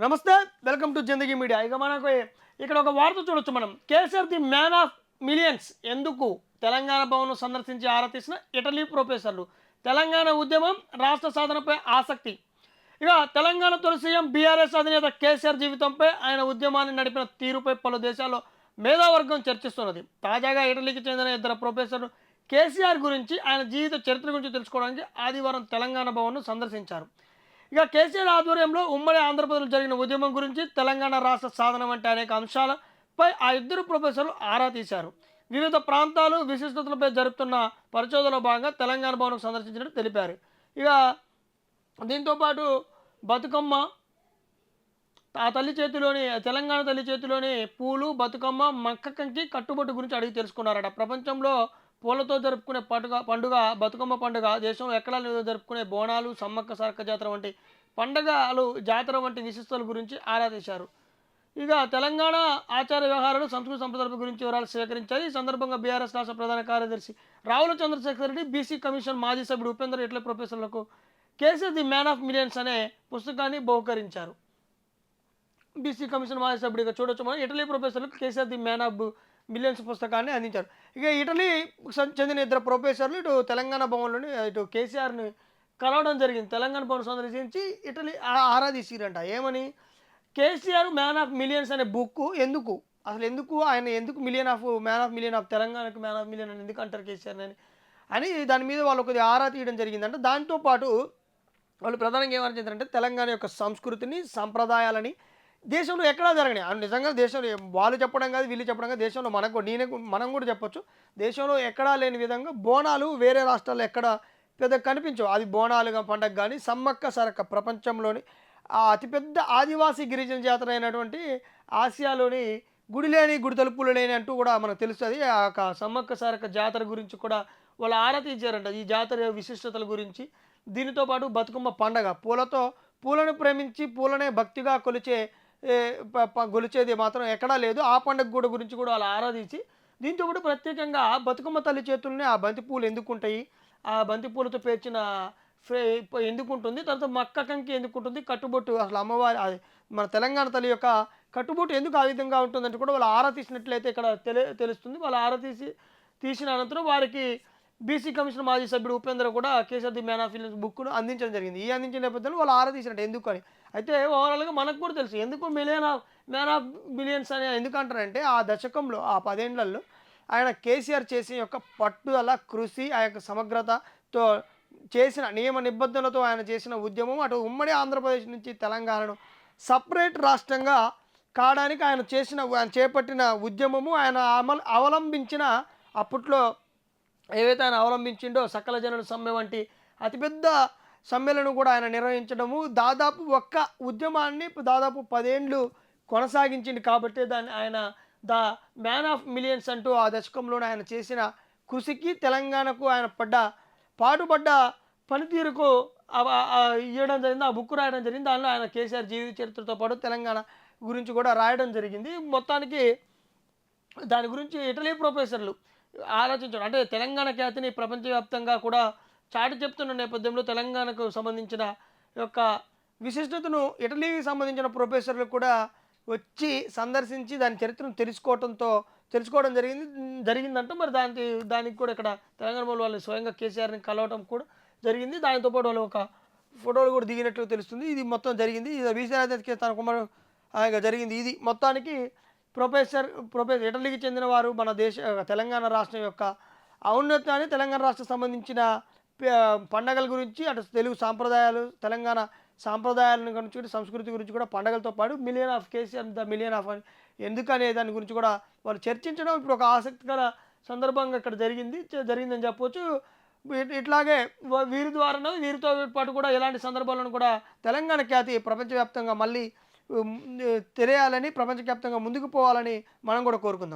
నమస్తే. Welcome to Zindagi media. ఇక మనకు ఇక్కడ ఒక వార్త చూడొచ్చు మనం. KCR the man of millions ఎందుకు? తెలంగాణ భవన్‌ను సందర్శించి ఆరా తీసిన ఇటలీ ప్రొఫెసర్లు. తెలంగాణ ఉద్యమం, రాష్ట్ర సాధనపై ఆసక్తి. ఇక తెలంగాణ తొలి సీఎం బీఆర్ఎస్ అధినేత కేసీఆర్ జీవితంపై, ఆయన ఉద్యమాన్ని నడిపిన తీరుపై పలు దేశాల్లో మేధావర్గం చర్చిస్తున్నది. తాజాగా ఇటలీకి చెందిన ఇద్దరు ప్రొఫెసర్లు కేసీఆర్ గురించి, ఆయన జీవిత చరిత్ర గురించి తెలుసుకోవడానికి ఆదివారం తెలంగాణ భవన్‌ను సందర్శించారు. ఇక కేసీఆర్ ఆధ్వర్యంలో ఉమ్మడి ఆంధ్రప్రదేశ్లో జరిగిన ఉద్యమం గురించి, తెలంగాణ రాష్ట్ర సాధన వంటి అనేక అంశాలపై ఆ ఇద్దరు ప్రొఫెసర్లు ఆరా తీశారు. వివిధ ప్రాంతాలు విశిష్టతలపై జరుపుతున్న పరిశోధనలో భాగంగా తెలంగాణ భవన్కు సందర్శించినట్టు తెలిపారు. ఇక దీంతోపాటు బతుకమ్మ, ఆ తల్లి చేతిలోని తెలంగాణ తల్లి చేతిలోని పూలు, బతుకమ్మ, మక్క కంకి కట్టుబొట్టు గురించి అడిగి తెలుసుకున్నారట. ప్రపంచంలో పూలతో జరుపుకునే పండుగ బతుకమ్మ పండుగ, దేశంలో ఎక్కడా లేదో జరుపుకునే బోనాలు, సమ్మక్క సారక్క జాతర వంటి పండగలు, జాతర వంటి విశిష్టతల గురించి ఆరా తీశారు. ఇక తెలంగాణ ఆచార వ్యవహారాలు, సంస్కృతి సంప్రదాయాల గురించి వివరాలు సేకరించారు. ఈ సందర్భంగా బీఆర్ఎస్ రాష్ట్ర ప్రధాన కార్యదర్శి రావుల చంద్రశేఖర్ రెడ్డి, బీసీ కమిషన్ మాజీ సభ్యుడు ఉపేందర్ ఇట్ల ప్రొఫెసర్లకు KCR the man of millions అనే పుస్తకాన్ని బహుకరించారు. బీసీ కమిషన్ మాజీ సభ్యుడిగా చూడొచ్చు మనం. ఇటలీ ప్రొఫెసర్లకు KCR the man of millions పుస్తకాన్ని అందించారు. ఇక ఇటలీ చెందిన ఇద్దరు ప్రొఫెసర్లు ఇటు తెలంగాణ భవన్లోని ఇటు కేసీఆర్ని కలవడం జరిగింది. తెలంగాణ భవన్ సందర్శించి ఇటలీ ఆరా తీసిరంట. ఏమని? కేసీఆర్ మ్యాన్ ఆఫ్ మిలియన్స్ అనే బుక్ ఎందుకు, అసలు ఎందుకు ఆయన ఎందుకు మ్యాన్ ఆఫ్ మిలియన్ ఆఫ్ తెలంగాణకు మ్యాన్ ఆఫ్ మిలియన్ అని ఎందుకు అంటారు కేసీఆర్ అని దాని మీద వాళ్ళు కొద్దిగా ఆరా తీయడం జరిగిందంట. దాంతోపాటు వాళ్ళు ప్రధానంగా ఏమనిచేస్తారంటే, తెలంగాణ యొక్క సంస్కృతిని, సంప్రదాయాలని దేశంలో ఎక్కడా జరగని, నిజంగా దేశంలో వాళ్ళు చెప్పడం కాదు, వీళ్ళు చెప్పడం కాదు, దేశంలో మనకు మనం కూడా చెప్పొచ్చు. దేశంలో ఎక్కడా లేని విధంగా బోనాలు వేరే రాష్ట్రాల్లో ఎక్కడ పెద్ద కనిపించవు. అది బోనాలుగా పండగ కానీ, సమ్మక్క సారక్క ప్రపంచంలోని అతిపెద్ద ఆదివాసీ గిరిజన జాతర అయినటువంటి ఆసియాలోని గుడి లేని గుడి తలుపులు లేని అంటూ కూడా మనకు తెలుస్తుంది. ఆ యొక్క సమ్మక్క సారక్క జాతర గురించి కూడా వాళ్ళు ఆరా తీశారంట. ఈ జాతర విశిష్టతల గురించి, దీనితో పాటు బతుకమ్మ పండగ, పూలను ప్రేమించి పూలనే భక్తిగా గొలిచేది మాత్రం ఎక్కడా లేదు. ఆ పండుగ కూడా గురించి కూడా వాళ్ళు ఆరాధించి, దీంతో పాటు ప్రత్యేకంగా బతుకమ్మ తల్లి చేతుల్ని ఆ బంతిపూలు ఎందుకుంటాయి, ఆ బంతిపూలతో పేర్చిన ఎందుకుంటుంది, తర్వాత మక్క కంకి ఎందుకుంటుంది, కట్టుబొట్టు అసలు అమ్మవారి అది మన తెలంగాణ తల్లి యొక్క కట్టుబొట్టు ఎందుకు ఆ విధంగా ఉంటుందంటే కూడా వాళ్ళు ఆరా తీసినట్లయితే ఇక్కడ తెలుస్తుంది. వాళ్ళు ఆరా తీసిన అనంతరం వారికి బీసీ కమిషన్ మాజీ సభ్యుడు ఉపేంద్ర కూడా KCR the man of millions బుక్ను అందించడం జరిగింది. ఈ అందించిన నేపథ్యంలో వాళ్ళు ఆరా తీసినట్టు ఎందుకు అని. అయితే ఓవరాల్గా మనకు కూడా తెలుసు ఎందుకు మ్యాన్ ఆఫ్ మిలియన్స్ అని ఎందుకు అంటారంటే, ఆ దశకంలో ఆ 10 ఏళ్లలో ఆయన కేసీఆర్ చేసిన యొక్క పట్టుదల, కృషి, ఆ యొక్క సమగ్రతతో చేసిన నియమ నిబంధనలతో ఆయన చేసిన ఉద్యమం, అటు ఉమ్మడి ఆంధ్రప్రదేశ్ నుంచి తెలంగాణను సపరేట్ రాష్ట్రంగా కావడానికి ఆయన చేపట్టిన ఉద్యమము, ఆయన అవలంబించిన అప్పట్లో ఏవైతే ఆయన అవలంబించిండో సకల జనుల సమ్మె వంటి అతిపెద్ద సమ్మెలను కూడా ఆయన నిర్వహించడము, దాదాపు ఒక్క ఉద్యమాన్ని దాదాపు 10 ఏళ్ళు కొనసాగించింది. కాబట్టి దాన్ని ఆయన ద మ్యాన్ ఆఫ్ మిలియన్స్ అంటూ ఆ దశకంలోనే ఆయన చేసిన కృషికి, తెలంగాణకు ఆయన పాటుపడ్డ పనితీరుకు ఇవ్వడం జరిగింది. ఆ బుక్ రాయడం జరిగింది. దానిలో ఆయన కేసీఆర్ జీవిత చరిత్రతో పాటు తెలంగాణ గురించి కూడా రాయడం జరిగింది. మొత్తానికి దాని గురించి ఇటలీ ప్రొఫెసర్లు ఆలోచించడం అంటే, తెలంగాణ ఖ్యాతిని ప్రపంచవ్యాప్తంగా కూడా చాటి చెప్తున్న నేపథ్యంలో తెలంగాణకు సంబంధించిన యొక్క విశిష్టతను ఇటలీకి సంబంధించిన ప్రొఫెసర్లు కూడా వచ్చి సందర్శించి దాని చరిత్రను తెలుసుకోవడం జరిగిందంట. మరి దానికి కూడా ఇక్కడ తెలంగాణ వాళ్ళు స్వయంగా కేసీఆర్ని కలవడం కూడా జరిగింది. దానితో పాటు వాళ్ళు ఒక ఫోటోలు కూడా దిగినట్లు తెలుస్తుంది. ఇది మొత్తం జరిగింది. ఇది బీసీ తన కుమారు జరిగింది. ఇది మొత్తానికి ప్రొఫెసర్ ఇటలీకి చెందిన వారు మన తెలంగాణ రాష్ట్రం యొక్క ఔన్నత్యాన్ని, తెలంగాణ రాష్ట్రం సంబంధించిన పండగల గురించి, అటు తెలుగు సాంప్రదాయాలు, తెలంగాణ సాంప్రదాయాలను గురించి, సంస్కృతి గురించి కూడా, పండగలతో పాటు కేసీఆర్ ద మిలియన్ ఆఫ్ ఎందుకనే దాని గురించి కూడా వాళ్ళు చర్చించడం ఇప్పుడు ఒక ఆసక్తికర సందర్భంగా ఇక్కడ జరిగిందని చెప్పవచ్చు. ఇట్లాగే వీరితో పాటు కూడా ఇలాంటి సందర్భాలను కూడా తెలంగాణ ఖ్యాతి ప్రపంచవ్యాప్తంగా మళ్ళీ తెలియాలని, ప్రపంచవ్యాప్తంగా ముందుకు పోవాలని మనం కూడా కోరుకుందాం.